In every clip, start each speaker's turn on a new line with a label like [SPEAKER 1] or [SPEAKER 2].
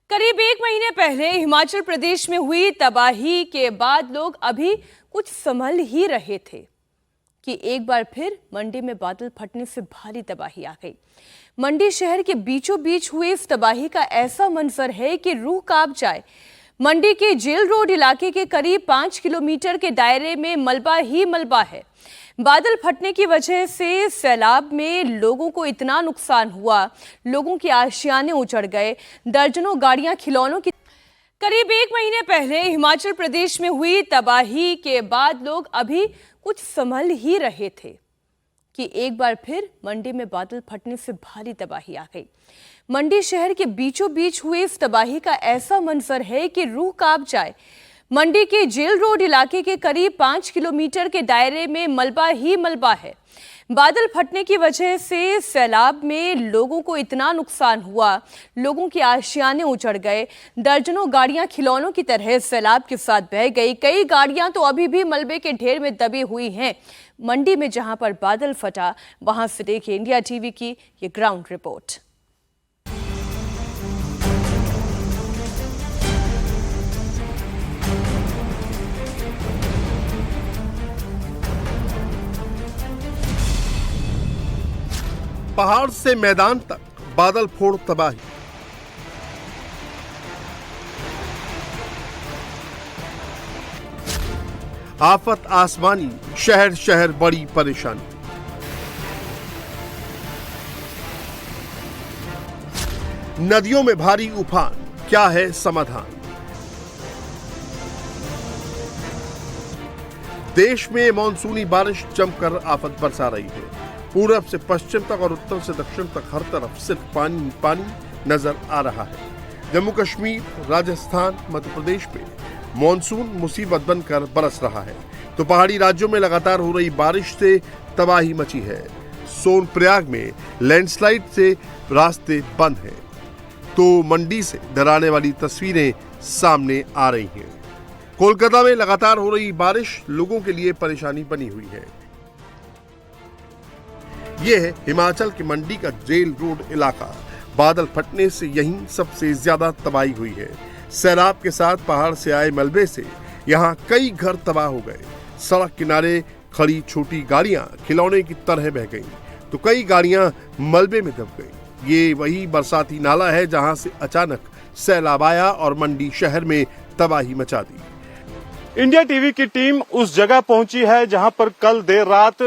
[SPEAKER 1] करीब एक महीने पहले हिमाचल प्रदेश में हुई तबाही के बाद लोग अभी कुछ संभल ही रहे थे कि एक बार फिर मंडी में बादल फटने से भारी तबाही आ गई। मंडी शहर के बीचों बीच हुई इस तबाही का ऐसा मंजर है कि रूह कांप जाए। मंडी के जेल रोड इलाके के करीब 5 किलोमीटर के दायरे में मलबा ही मलबा है। बादल फटने की वजह से सैलाब में लोगों को इतना नुकसान हुआ, लोगों के आशियाने उजड़ गए, दर्जनों गाड़ियां खिलौनों की। करीब एक महीने पहले हिमाचल प्रदेश में हुई तबाही के बाद लोग अभी कुछ संभल ही रहे थे कि एक बार फिर मंडी में बादल फटने से भारी तबाही आ गई। मंडी शहर के बीचों बीच हुई इस तबाही का ऐसा मंजर है कि रूह कांप जाए। मंडी के जेल रोड इलाके के करीब 5 किलोमीटर के दायरे में मलबा ही मलबा है। बादल फटने की वजह से सैलाब में लोगों को इतना नुकसान हुआ, लोगों के आशियाने उजड़ गए, दर्जनों गाड़ियां खिलौनों की तरह सैलाब के साथ बह गई। कई गाड़ियां तो अभी भी मलबे के ढेर में दबी हुई हैं। मंडी में जहां पर बादल फटा, वहां से देखिए इंडिया टीवी की ये ग्राउंड रिपोर्ट।
[SPEAKER 2] पहाड़ से मैदान तक बादल फोड़ तबाही। आफत आसमानी, शहर शहर बड़ी परेशानी। नदियों में भारी उफान, क्या है समाधान? देश में मानसूनी बारिश जमकर आफत बरसा रही है। पूरब से पश्चिम तक और उत्तर से दक्षिण तक हर तरफ सिर्फ पानी पानी नजर आ रहा है। जम्मू कश्मीर, राजस्थान, मध्य प्रदेश में मॉनसून मुसीबत बनकर बरस रहा है, तो पहाड़ी राज्यों में लगातार हो रही बारिश से तबाही मची है। सोनप्रयाग में लैंडस्लाइड से रास्ते बंद हैं, तो मंडी से डराने वाली तस्वीरें सामने आ रही हैं। कोलकाता में लगातार हो रही बारिश लोगों के लिए परेशानी बनी हुई है। यह है हिमाचल के मंडी का जेल रोड इलाका। बादल फटने से यहीं सबसे ज्यादा तबाही हुई है। सैलाब के साथ पहाड़ से आए मलबे से यहाँ कई घर तबाह हो गए। सड़क किनारे खड़ी छोटी गाड़ियां खिलौने की तरह बह गईं, तो कई गाड़ियां मलबे में दब गईं। ये वही बरसाती नाला है जहां से अचानक सैलाब आया और मंडी शहर में तबाही मचा दी।
[SPEAKER 3] इंडिया टीवी की टीम उस जगह पहुंची है जहां पर कल देर रात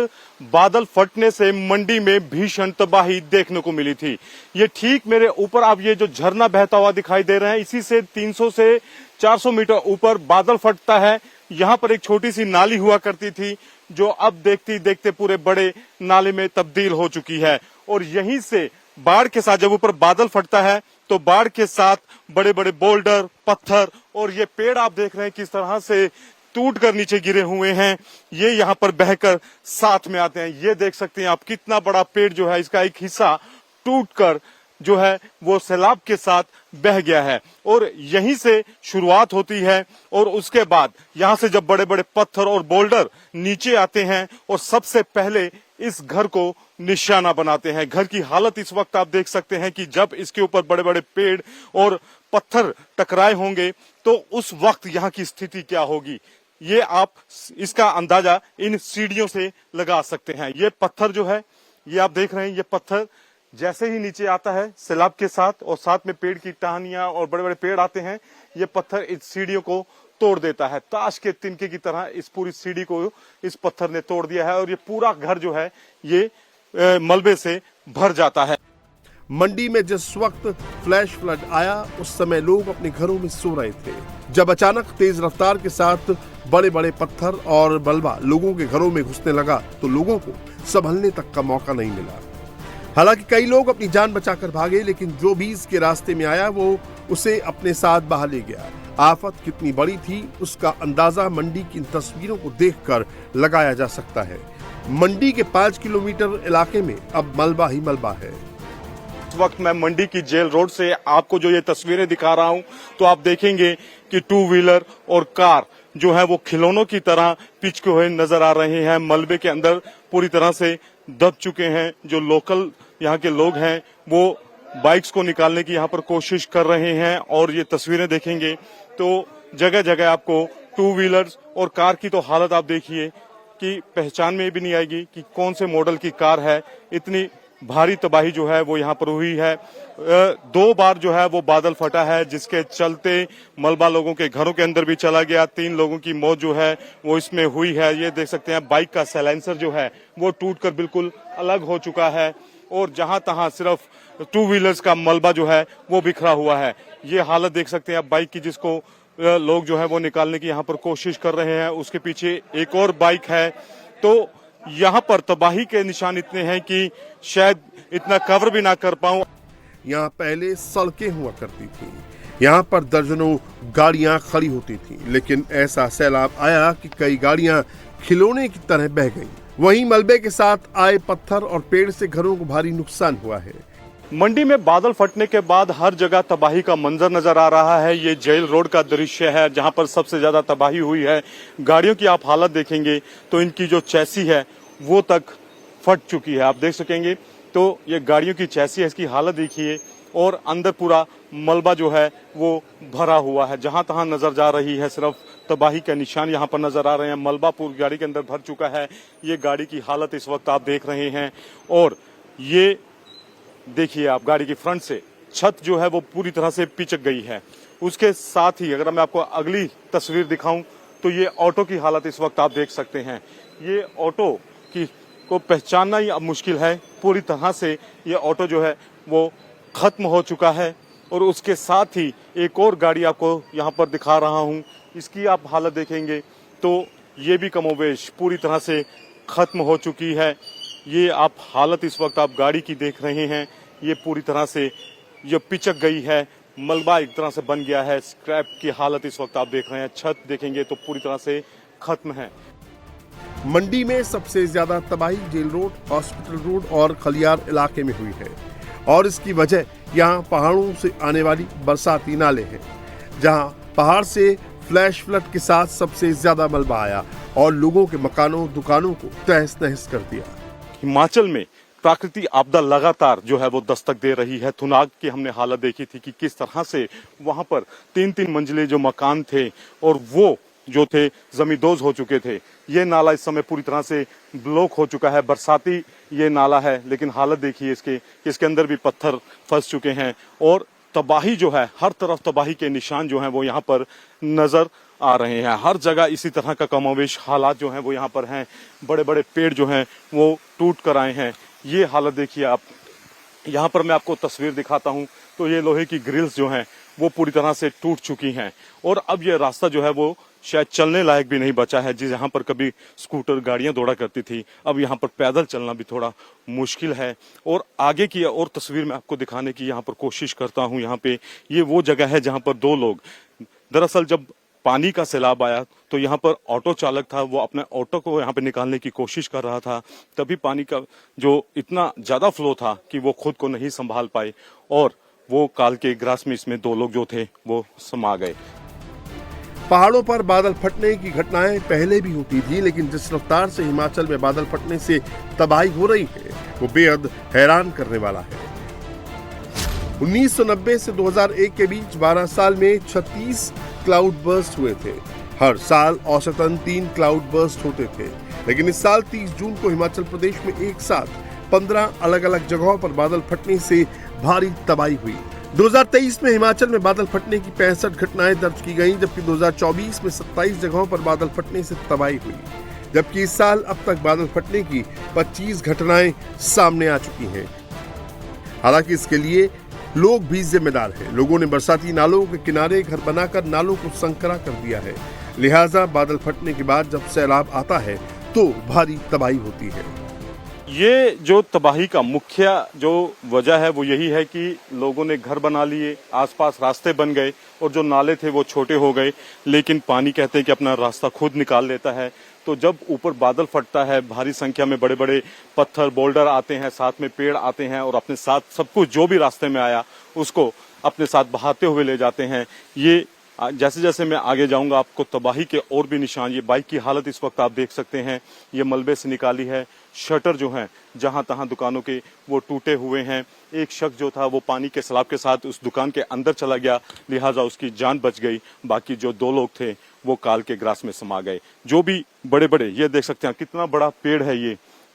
[SPEAKER 3] बादल फटने से मंडी में भीषण तबाही देखने को मिली थी। ये ठीक मेरे ऊपर आप ये जो झरना बहता हुआ दिखाई दे रहे हैं, इसी से 300 से 400 मीटर ऊपर बादल फटता है। यहाँ पर एक छोटी सी नाली हुआ करती थी, जो अब देखते देखते पूरे बड़े नाले में तब्दील हो चुकी है। और यहीं से बाढ़ के साथ जब ऊपर बादल फटता है, तो बाढ़ के साथ बड़े बड़े बोल्डर, पत्थर और ये पेड़ आप देख रहे हैं किस तरह से टूट कर नीचे गिरे हुए हैं, ये यहाँ पर बहकर साथ में आते हैं। ये देख सकते हैं आप कितना बड़ा पेड़ जो है, इसका एक हिस्सा टूटकर जो है वो सैलाब के साथ बह गया है। और यहीं से शुरुआत होती है और उसके बाद यहाँ से जब बड़े बड़े पत्थर और बोल्डर नीचे आते हैं और सबसे पहले इस घर को निशाना बनाते हैं। घर की हालत इस वक्त आप देख सकते हैं कि जब इसके ऊपर बड़े बड़े पेड़ और पत्थर टकराए होंगे तो उस वक्त यहाँ की स्थिति क्या होगी, ये आप इसका अंदाजा इन सीढ़ियों से लगा सकते हैं। ये पत्थर जो है, ये आप देख रहे हैं, ये पत्थर जैसे ही नीचे आता है सैलाब के साथ और साथ में पेड़ की टहनियां और बड़े बड़े पेड़ आते हैं, ये पत्थर इस सीढ़ियों को तोड़ देता है। ताश के तिनके की तरह इस पूरी सीढ़ी को इस पत्थर ने तोड़ दिया है और ये पूरा घर जो है ये मलबे से भर जाता है।
[SPEAKER 2] मंडी में जिस वक्त फ्लैश फ्लड आया, उस समय लोग अपने घरों में सो रहे थे, जब अचानक तेज रफ्तार के साथ बड़े बड़े पत्थर और मलबा लोगों के घरों में घुसने लगा, तो लोगों को संभलने तक का मौका नहीं मिला। हालांकि कई लोग अपनी जान बचाकर भागे, लेकिन जो भी इसके रास्ते में आया वो उसे अपने साथ बहा ले गया। आफत कितनी बड़ी थी उसका अंदाजा मंडी की इन तस्वीरों को देखकर लगाया जा सकता है। मंडी के 5 किलोमीटर इलाके में अब मलबा ही मलबा है।
[SPEAKER 3] इस वक्त मैं मंडी की जेल रोड से आपको जो ये तस्वीरें दिखा रहा हूं, तो आप देखेंगे कि 2 व्हीलर और कार जो है वो खिलौनों की तरह पिचके हुए नजर आ रहे हैं। मलबे के अंदर पूरी तरह से दब चुके हैं। जो लोकल यहाँ के लोग हैं वो बाइक्स को निकालने की यहाँ पर कोशिश कर रहे हैं। और ये तस्वीरें देखेंगे तो जगह जगह आपको टू व्हीलर्स और कार की तो हालत आप देखिए कि पहचान में भी नहीं आएगी कि कौन से मॉडल की कार है। इतनी भारी तबाही जो है वो यहाँ पर हुई है। 2 बार जो है वो बादल फटा है, जिसके चलते मलबा लोगों के घरों के अंदर भी चला गया। 3 लोगों की मौत जो है वो इसमें हुई है। ये देख सकते हैं बाइक का साइलेंसर जो है वो टूटकर बिल्कुल अलग हो चुका है और जहां तहां सिर्फ टू व्हीलर्स का मलबा जो है वो बिखरा हुआ है। ये हालत देख सकते हैं आप बाइक की, जिसको लोग जो है वो निकालने की यहाँ पर कोशिश कर रहे हैं। उसके पीछे एक और बाइक है। तो यहाँ पर तबाही के निशान इतने हैं कि शायद इतना कवर भी ना कर पाऊं।
[SPEAKER 2] यहाँ पहले सड़कें हुआ करती थी, यहाँ पर दर्जनों गाड़ियां खड़ी होती थी, लेकिन ऐसा सैलाब आया कि कई गाड़ियां खिलौने की तरह बह गईं। वहीं मलबे के साथ आए पत्थर और पेड़ से घरों को भारी नुकसान हुआ है।
[SPEAKER 3] मंडी में बादल फटने के बाद हर जगह तबाही का मंजर नजर आ रहा है। ये जेल रोड का दृश्य है जहां पर सबसे ज्यादा तबाही हुई है। गाड़ियों की आप हालत देखेंगे तो इनकी जो चैसी है वो तक फट चुकी है, आप देख सकेंगे। तो ये गाड़ियों की चैसी है, इसकी हालत देखिए और अंदर पूरा मलबा जो है वो भरा हुआ है। जहां तहां नजर जा रही है सिर्फ तबाही के निशान यहाँ पर नजर आ रहे हैं। मलबा पूरी गाड़ी के अंदर भर चुका है। ये गाड़ी की हालत इस वक्त आप देख रहे हैं और ये देखिए आप गाड़ी की फ्रंट से छत जो है वो पूरी तरह से पिचक गई है। उसके साथ ही अगर मैं आपको अगली तस्वीर दिखाऊं तो ये ऑटो की हालत इस वक्त आप देख सकते हैं। ये ऑटो की को पहचानना ही अब मुश्किल है। पूरी तरह से ये ऑटो जो है वो खत्म हो चुका है और उसके साथ ही एक और गाड़ी आपको यहाँ पर दिखा रहा हूँ, इसकी आप हालत देखेंगे तो ये भी कमोबेश पूरी तरह से खत्म हो चुकी है। ये आप हालत इस वक्त आप गाड़ी की देख रहे हैं, ये पूरी तरह से ये पिचक गई है। मलबा एक तरह से बन गया है। स्क्रैप की हालत इस वक्त आप देख रहे हैं। छत देखेंगे तो पूरी तरह से खत्म है।
[SPEAKER 2] मंडी में सबसे ज्यादा तबाही जेल रोड, हॉस्पिटल रोड और खलियार इलाके में हुई है और इसकी वजह यहाँ पहाड़ों से आने वाली बरसाती नाले हैं, जहाँ पहाड़ से फ्लैश फ्लड के साथ सबसे ज्यादा मलबा आया और लोगों के मकानों दुकानों को तहस नहस कर दिया।
[SPEAKER 3] हिमाचल में प्राकृतिक आपदा लगातार जो है वो दस्तक दे रही है। थुनाग की हमने हालत देखी थी कि किस तरह से वहां पर 3-3 मंजिले जो मकान थे और वो जो थे जमींदोज हो चुके थे। ये नाला इस समय पूरी तरह से ब्लॉक हो चुका है। बरसाती ये नाला है, लेकिन हालत देखिए इसके अंदर भी पत्थर फंस चुके हैं और तबाही जो है, हर तरफ तबाही के निशान जो हैं वो यहाँ पर नजर आ रहे हैं। हर जगह इसी तरह का कमोवेश हालात जो हैं वो यहाँ पर हैं। बड़े बड़े पेड़ जो हैं वो टूट कर आए हैं। ये हालत देखिए आप। यहाँ पर मैं आपको तस्वीर दिखाता हूँ तो ये लोहे की ग्रिल्स जो हैं वो पूरी तरह से टूट चुकी हैं और अब ये रास्ता जो है वो शायद चलने लायक भी नहीं बचा है। जिस यहाँ पर कभी स्कूटर गाड़ियां दौड़ा करती थी, अब यहाँ पर पैदल चलना भी थोड़ा मुश्किल है। और आगे की और तस्वीर में आपको दिखाने की यहाँ पर कोशिश करता हूँ। यहाँ पे ये वो जगह है जहाँ पर 2 लोग, दरअसल जब पानी का सैलाब आया तो यहाँ पर ऑटो चालक था, वो अपने ऑटो को यहाँ पे निकालने की कोशिश कर रहा था। तभी पानी का जो इतना ज्यादा फ्लो था कि वो खुद को नहीं संभाल पाए और वो काल के ग्रास में इसमें 2 लोग जो थे वो समा गए।
[SPEAKER 2] पहाड़ों पर बादल फटने की घटनाएं पहले भी होती थी, लेकिन जिस रफ्तार से हिमाचल में बादल फटने से तबाही हो रही है वो बेहद हैरान करने वाला है। 1990 से 2001 के बीच 12 साल में 36 क्लाउड बर्स्ट हुए थे। हर साल औसतन 3 क्लाउड बर्स्ट होते थे, लेकिन इस साल 30 जून को हिमाचल प्रदेश में एक साथ 15 अलग अलग जगहों पर बादल फटने से भारी तबाही हुई। 2023 में हिमाचल में बादल फटने की 65 घटनाएं दर्ज की गईं, जबकि 2024 में 27 जगहों पर बादल फटने से तबाही हुई। जबकि इस साल अब तक बादल फटने की 25 घटनाएं सामने आ चुकी हैं। हालांकि इसके लिए लोग भी जिम्मेदार हैं। लोगों ने बरसाती नालों के किनारे घर बनाकर नालों को संकरा कर दिया है। लिहाजा बादल फटने के बाद जब सैलाब आता है तो भारी तबाही होती है।
[SPEAKER 3] ये जो तबाही का मुख्य जो वजह है वो यही है कि लोगों ने घर बना लिए, आसपास रास्ते बन गए और जो नाले थे वो छोटे हो गए। लेकिन पानी कहते हैं कि अपना रास्ता खुद निकाल लेता है। तो जब ऊपर बादल फटता है, भारी संख्या में बड़े बड़े पत्थर बोल्डर आते हैं, साथ में पेड़ आते हैं और अपने साथ सब कुछ जो भी रास्ते में आया उसको अपने साथ बहाते हुए ले जाते हैं। ये जैसे जैसे मैं आगे जाऊंगा आपको तबाही के और भी निशान, ये बाइक की हालत इस वक्त आप देख सकते हैं, ये मलबे से निकाली है। शटर जो हैं जहां तहां दुकानों के वो टूटे हुए हैं। एक शख्स जो था वो पानी के सैलाब के साथ उस दुकान के अंदर चला गया, लिहाजा उसकी जान बच गई। बाकी जो 2 लोग थे वो काल के ग्रास में समा गए। जो भी बड़े बड़े, ये देख सकते हैं कितना बड़ा पेड़ है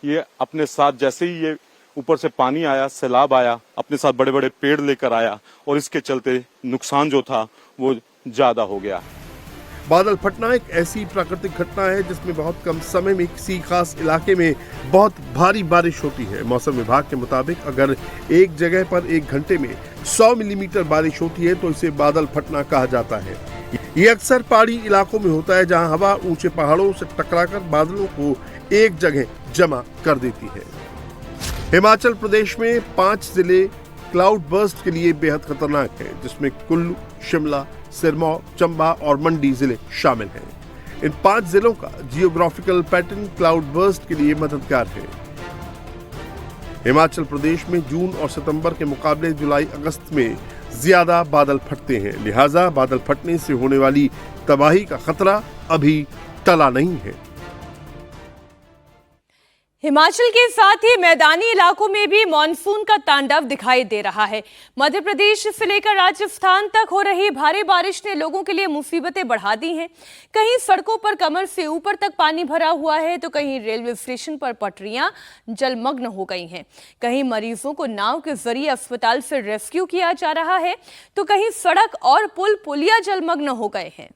[SPEAKER 3] ये अपने साथ जैसे ही ये ऊपर से पानी आया, सैलाब आया, अपने साथ बड़े बड़े पेड़ लेकर आया और इसके चलते नुकसान जो था वो ज्यादा हो गया।
[SPEAKER 2] बादल फटना एक ऐसी प्राकृतिक घटना है जिसमें बहुत कम समय में किसी खास इलाके में बहुत भारी बारिश होती है। मौसम विभाग के मुताबिक अगर एक जगह पर 1 घंटे में 100 मिलीमीटर बारिश होती है तो इसे बादल फटना कहा जाता है। ये अक्सर पहाड़ी इलाकों में होता है जहां हवा ऊंचे पहाड़ों से टकराकर बादलों को एक जगह जमा कर देती है। हिमाचल प्रदेश में 5 जिले क्लाउड बर्स्ट के लिए बेहद खतरनाक है, जिसमें कुल्लू, शिमला, सिरमौर, चंबा और मंडी जिले शामिल हैं। इन 5 जिलों का जियोग्राफिकल पैटर्न क्लाउड बर्स्ट के लिए मददगार है। हिमाचल प्रदेश में जून और सितंबर के मुकाबले जुलाई अगस्त में ज्यादा बादल फटते हैं, लिहाजा बादल फटने से होने वाली तबाही का खतरा अभी टला नहीं है।
[SPEAKER 1] हिमाचल के साथ ही मैदानी इलाकों में भी मानसून का तांडव दिखाई दे रहा है। मध्य प्रदेश से लेकर राजस्थान तक हो रही भारी बारिश ने लोगों के लिए मुसीबतें बढ़ा दी हैं। कहीं सड़कों पर कमर से ऊपर तक पानी भरा हुआ है तो कहीं रेलवे स्टेशन पर पटरियां जलमग्न हो गई हैं। कहीं मरीजों को नाव के जरिए अस्पताल से रेस्क्यू किया जा रहा है तो कहीं सड़क और पुलिया जलमग्न हो गए हैं।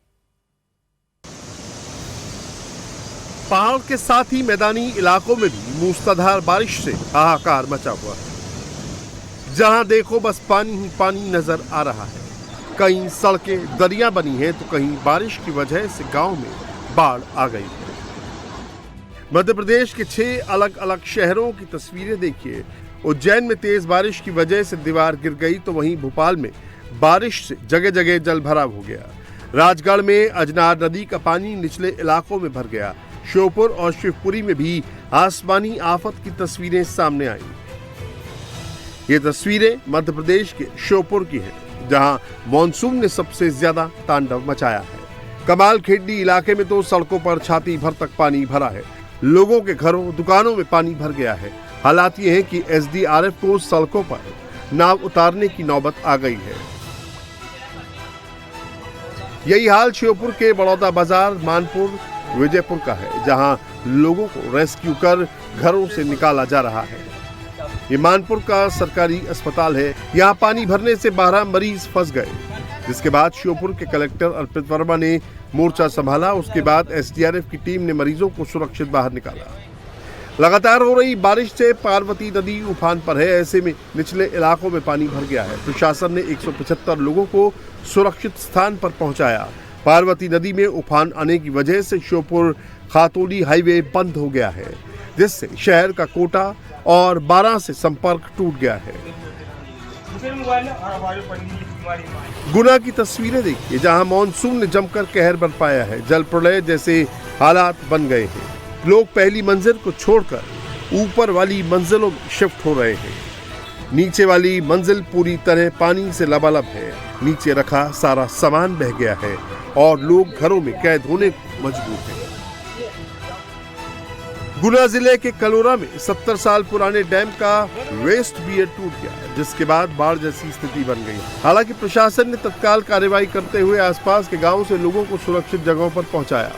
[SPEAKER 2] पहाड़ के साथ ही मैदानी इलाकों में भी मूसलाधार बारिश से हाहाकार मचा हुआ है। जहां देखो बस पानी ही पानी नजर आ रहा है। कहीं सड़कें दरिया बनी हैं तो कहीं बारिश की वजह से गांव में बाढ़ आ गई है। मध्य प्रदेश के 6 अलग अलग शहरों की तस्वीरें देखिए। उज्जैन में तेज बारिश की वजह से दीवार गिर गई तो वहीं भोपाल में बारिश से जगह जगह जल भराव हो गया। राजगढ़ में अजनार नदी का पानी निचले इलाकों में भर गया। श्योपुर और शिवपुरी में भी आसमानी आफत की तस्वीरें सामने आई। ये तस्वीरें मध्य प्रदेश के श्योपुर की हैं, जहां मॉनसून ने सबसे ज्यादा तांडव मचाया है। कमाल खेड़ी इलाके में तो सड़कों पर छाती भर तक पानी भरा है। लोगों के घरों, दुकानों में पानी भर गया है। हालात ये है कि एसडीआरएफ को सड़कों पर नाव उतारने की नौबत आ गई है। यही हाल श्योपुर के बड़ौदा बाजार, मानपुर, विजयपुर का है, जहां लोगों को रेस्क्यू कर घरों से निकाला जा रहा है। ये मानपुर का सरकारी अस्पताल है। यहाँ पानी भरने से 12 मरीज फंस गए, जिसके बाद श्योपुर के कलेक्टर अर्पित वर्मा ने मोर्चा संभाला। उसके बाद एसडीआरएफ की टीम ने मरीजों को सुरक्षित बाहर निकाला। लगातार हो रही बारिश से पार्वती नदी उफान पर है। ऐसे में निचले इलाकों में पानी भर गया है। प्रशासन ने 175 लोगों को सुरक्षित स्थान पर पहुंचाया। पार्वती नदी में उफान आने की वजह से श्योपुर खातौली हाईवे बंद हो गया है, जिससे शहर का कोटा और 12 से संपर्क टूट गया है। गुना की तस्वीरें देखिए, जहां मॉनसून ने जमकर कहर बरपाया है। जल प्रलय जैसे हालात बन गए हैं। लोग पहली मंजिल को छोड़कर ऊपर वाली मंजिलों में शिफ्ट हो रहे हैं। नीचे वाली मंजिल पूरी तरह पानी से लबालब है। नीचे रखा सारा सामान बह गया है और लोग घरों में कैद होने को मजबूर हैं। गुना जिले के कलोरा में 70 साल पुराने डैम का वेस्ट बियर टूट गया, जिसके बाद बाढ़ जैसी स्थिति बन गई। हालांकि प्रशासन ने तत्काल कार्रवाई करते हुए आसपास के गांवों से लोगों को सुरक्षित जगहों पर पहुंचाया।